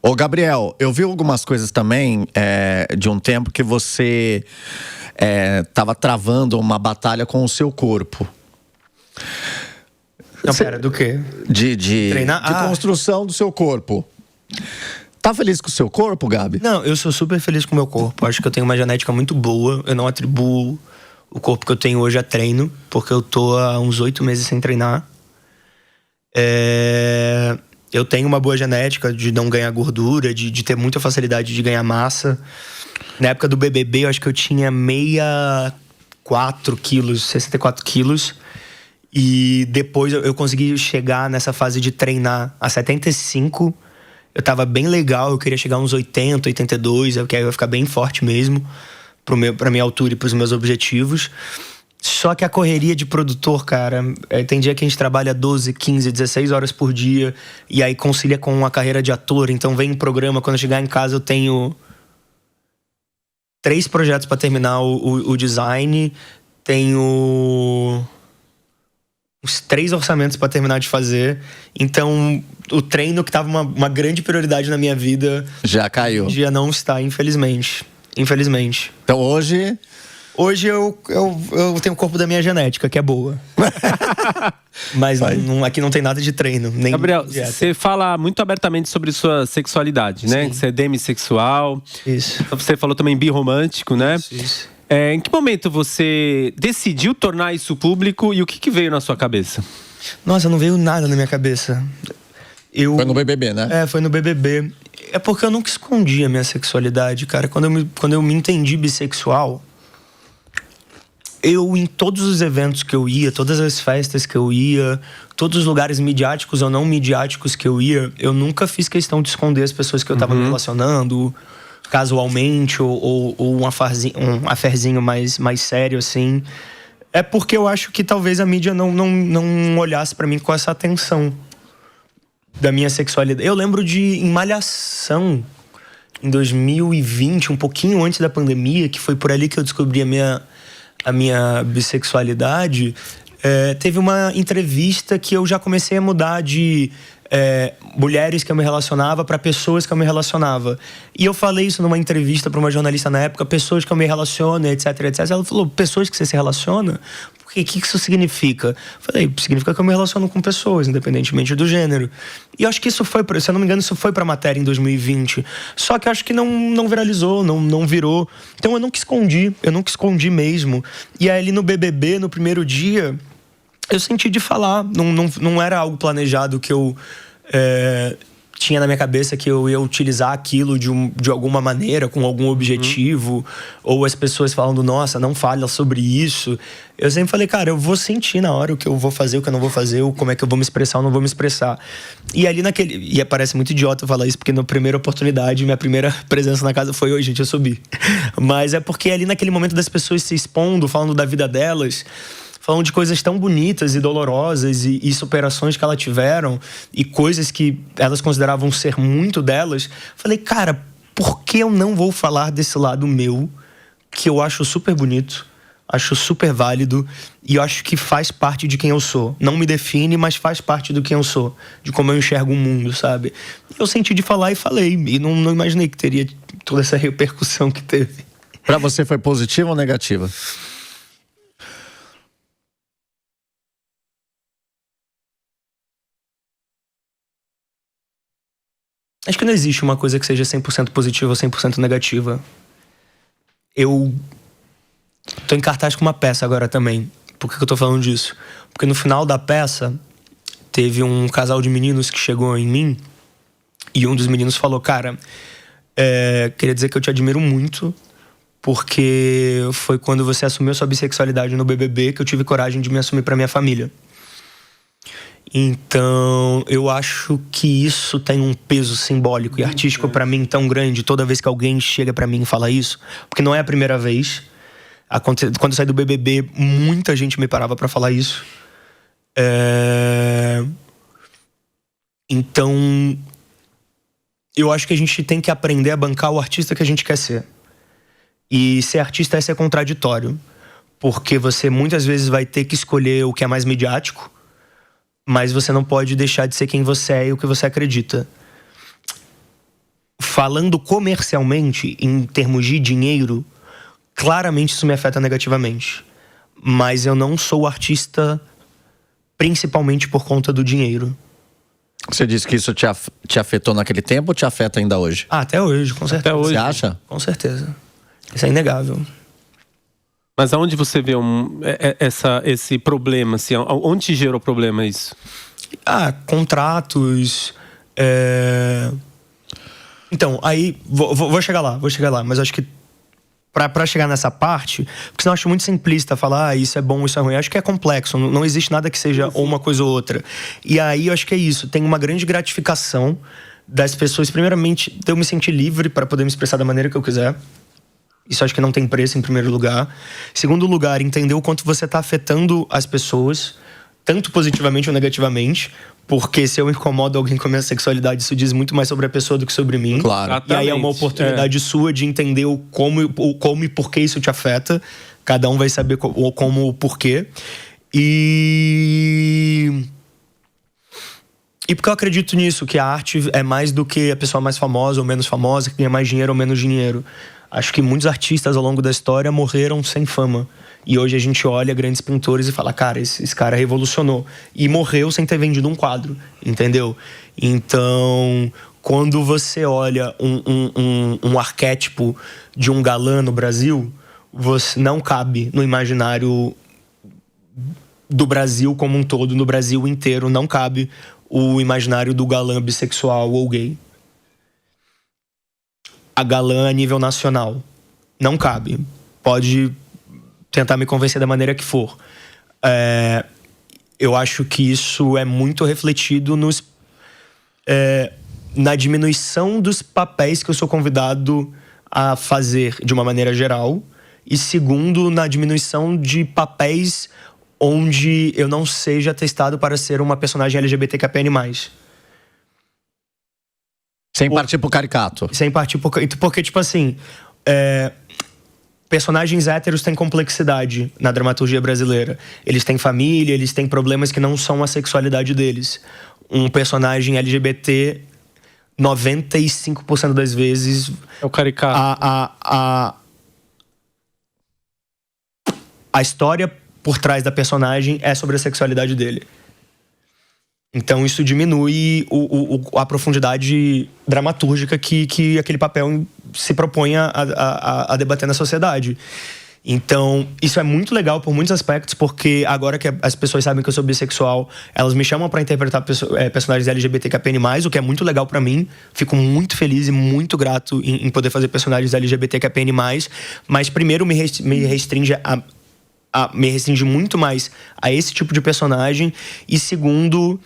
Ô, Gabriel, eu vi algumas coisas também de um tempo que você tava travando uma batalha com o seu corpo. Não, pera, do quê? De Treinar? De construção do seu corpo. Tá feliz com o seu corpo, Gabi? Não, eu sou super feliz com o meu corpo. Acho que eu tenho uma genética muito boa. Eu não atribuo o corpo que eu tenho hoje a treino, porque eu tô há uns 8 meses sem treinar. Eu tenho uma boa genética de não ganhar gordura, de ter muita facilidade de ganhar massa. Na época do BBB, eu acho que eu tinha 64 quilos, 64 quilos. E depois eu consegui chegar nessa fase de treinar a 75. Eu tava bem legal, eu queria chegar a uns 80, 82, eu queria ficar bem forte mesmo, pra minha altura e pros meus objetivos. Só que a correria de produtor, cara, tem dia que a gente trabalha 12, 15, 16 horas por dia, e aí concilia com a carreira de ator, então vem um programa, quando eu chegar em casa eu tenho 3 projetos pra terminar o design, tenho uns 3 orçamentos pra terminar de fazer. Então, o treino que tava uma grande prioridade na minha vida já caiu. Já não está, infelizmente. Infelizmente. Então hoje eu tenho o corpo da minha genética, que é boa. Mas aqui não tem nada de treino. Nem Gabriel, você fala muito abertamente sobre sua sexualidade, né? Que você é demissexual. Isso. Você falou também birromântico, né? Isso. Em que momento você decidiu tornar isso público e o que veio na sua cabeça? Nossa, não veio nada na minha cabeça. Foi no BBB, né? Foi no BBB. É porque eu nunca escondi a minha sexualidade, cara. Quando eu me entendi bissexual, em todos os eventos que eu ia, todas as festas que eu ia, todos os lugares midiáticos ou não midiáticos que eu ia, eu nunca fiz questão de esconder as pessoas que eu tava me relacionando casualmente ou um aferzinho mais sério, assim. É porque eu acho que talvez a mídia não olhasse pra mim com essa atenção da minha sexualidade. Eu lembro em Malhação, em 2020, um pouquinho antes da pandemia, que foi por ali que eu descobri a minha bissexualidade. Teve uma entrevista que eu já comecei a mudar de mulheres que eu me relacionava para pessoas que eu me relacionava. E eu falei isso numa entrevista para uma jornalista na época, pessoas que eu me relaciono, etc, etc. Ela falou, pessoas que você se relaciona? O que isso significa? Eu falei, significa que eu me relaciono com pessoas, independentemente do gênero. E eu acho que isso foi, se eu não me engano, isso foi pra matéria em 2020. Só que eu acho que não viralizou, não virou. Então eu nunca escondi mesmo. E aí ali no BBB, no primeiro dia, eu senti de falar. Não era algo planejado que eu tinha na minha cabeça que eu ia utilizar aquilo de alguma maneira, com algum objetivo, ou as pessoas falando, nossa, não fala sobre isso. Eu sempre falei, cara, eu vou sentir na hora o que eu vou fazer, o que eu não vou fazer, como é que eu vou me expressar ou não vou me expressar. E ali e parece muito idiota falar isso, porque na primeira oportunidade, minha primeira presença na casa foi, oi gente, eu subi. Mas é porque ali naquele momento das pessoas se expondo, falando da vida delas, falando de coisas tão bonitas e dolorosas e superações que elas tiveram e coisas que elas consideravam ser muito delas. Falei, cara, por que eu não vou falar desse lado meu, que eu acho super bonito, acho super válido e eu acho que faz parte de quem eu sou. Não me define, mas faz parte do quem eu sou, de como eu enxergo o mundo, sabe? Eu senti de falar e falei, e não imaginei que teria toda essa repercussão que teve. Pra você foi positiva ou negativa? Acho que não existe uma coisa que seja 100% positiva ou 100% negativa. Eu tô em cartaz com uma peça agora também. Por que eu tô falando disso? Porque no final da peça, teve um casal de meninos que chegou em mim e um dos meninos falou, cara, queria dizer que eu te admiro muito, porque foi quando você assumiu sua bissexualidade no BBB que eu tive coragem de me assumir pra minha família. Então, eu acho que isso tem um peso simbólico e artístico pra mim tão grande toda vez que alguém chega pra mim e fala isso. Porque não é a primeira vez. Quando eu saí do BBB, muita gente me parava pra falar isso. Então, eu acho que a gente tem que aprender a bancar o artista que a gente quer ser. E ser artista é ser contraditório. Porque você muitas vezes vai ter que escolher o que é mais midiático, mas você não pode deixar de ser quem você é e o que você acredita. falando comercialmente, em termos de dinheiro, claramente isso me afeta negativamente. Mas eu não sou artista principalmente por conta do dinheiro. Você disse que isso te afetou naquele tempo ou te afeta ainda hoje? Até hoje, com certeza. Até hoje. Você acha? Com certeza. Isso é inegável. Mas aonde você vê esse problema? Assim, onde te gerou problema isso? Contratos. Então, aí. Vou chegar lá, mas acho que pra chegar nessa parte, porque senão eu acho muito simplista falar isso é bom, isso é ruim. Eu acho que é complexo, não existe nada que seja ou uma coisa ou outra. E aí eu acho que é isso, tem uma grande gratificação das pessoas, primeiramente, de eu me sentir livre para poder me expressar da maneira que eu quiser. Isso acho que não tem preço, em primeiro lugar. Segundo lugar, entender o quanto você tá afetando as pessoas, tanto positivamente ou negativamente. Porque se eu incomodo alguém com a minha sexualidade, isso diz muito mais sobre a pessoa do que sobre mim. Claro. E aí é uma oportunidade sua de entender o como e por que isso te afeta. Cada um vai saber como o porquê. E porque eu acredito nisso, que a arte é mais do que a pessoa mais famosa ou menos famosa, que ganha mais dinheiro ou menos dinheiro. Acho que muitos artistas ao longo da história morreram sem fama. E hoje a gente olha grandes pintores e fala, cara, esse cara revolucionou. E morreu sem ter vendido um quadro, entendeu? Então, quando você olha um arquétipo de um galã no Brasil, você não cabe no imaginário do Brasil como um todo, no Brasil inteiro, não cabe o imaginário do galã bissexual ou gay. A galã a nível nacional. Não cabe. Pode tentar me convencer da maneira que for. Eu acho que isso é muito refletido na diminuição dos papéis que eu sou convidado a fazer de uma maneira geral. E segundo, na diminuição de papéis onde eu não seja testado para ser uma personagem LGBTQIAPN+. Sem partir pro caricato. Sem partir pro... Porque, tipo assim... personagens héteros têm complexidade na dramaturgia brasileira. Eles têm família, eles têm problemas que não são a sexualidade deles. Um personagem LGBT, 95% das vezes... É o caricato. A história por trás da personagem é sobre a sexualidade dele. Então isso diminui a profundidade dramatúrgica que aquele papel se propõe a debater na sociedade. Então isso é muito legal por muitos aspectos, porque agora que as pessoas sabem que eu sou bissexual, elas me chamam para interpretar personagens LGBTQIAPN+, o que é muito legal para mim. Fico muito feliz e muito grato em poder fazer personagens LGBTQIAPN+, mas primeiro me restringe muito mais a esse tipo de personagem, e segundo...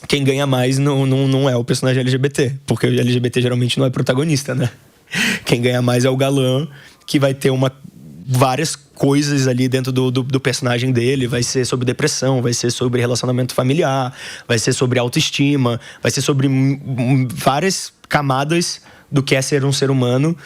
quem ganha mais não é o personagem LGBT, porque o LGBT geralmente não é protagonista, né? Quem ganha mais é o galã, que vai ter várias coisas ali dentro do personagem dele. Vai ser sobre depressão, vai ser sobre relacionamento familiar, vai ser sobre autoestima, vai ser sobre várias camadas do que é ser um ser humano.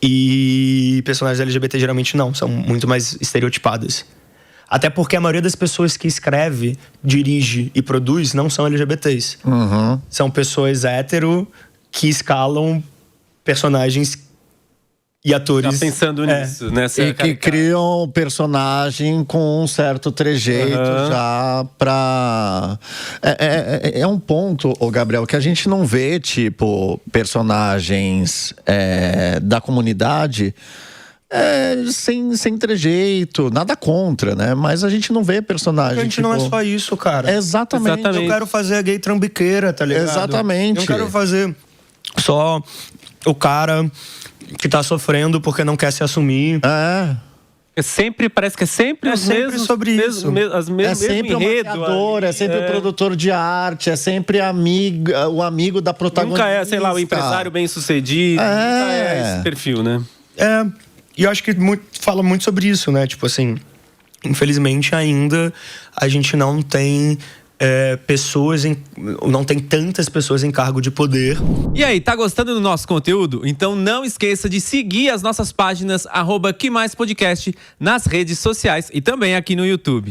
E personagens LGBT geralmente não, são muito mais estereotipadas. Até porque a maioria das pessoas que escreve, dirige e produz não são LGBTs. Uhum. São pessoas hétero que escalam personagens e atores... Tá pensando nisso, né? E que criam um personagem com um certo trejeito já pra... É um ponto, Gabriel, que a gente não vê, tipo, personagens da comunidade... sem trejeito, nada contra, né? Mas a gente não vê personagem. A gente não é só isso, cara. Exatamente. Eu quero fazer a gay trambiqueira, tá ligado? Exatamente. Eu quero fazer só o cara que tá sofrendo porque não quer se assumir. Parece que é sempre os sempre mesmos, sobre isso. É sempre o maquiador, é sempre o produtor de arte, é sempre o amigo da protagonista. Nunca é, sei lá, o empresário bem-sucedido. Nunca é esse perfil, né? E eu acho que fala muito sobre isso, né? Tipo assim, infelizmente ainda a gente não tem não tem tantas pessoas em cargo de poder. E aí, tá gostando do nosso conteúdo? Então não esqueça de seguir as nossas páginas @QueMaisPodcast nas redes sociais e também aqui no YouTube.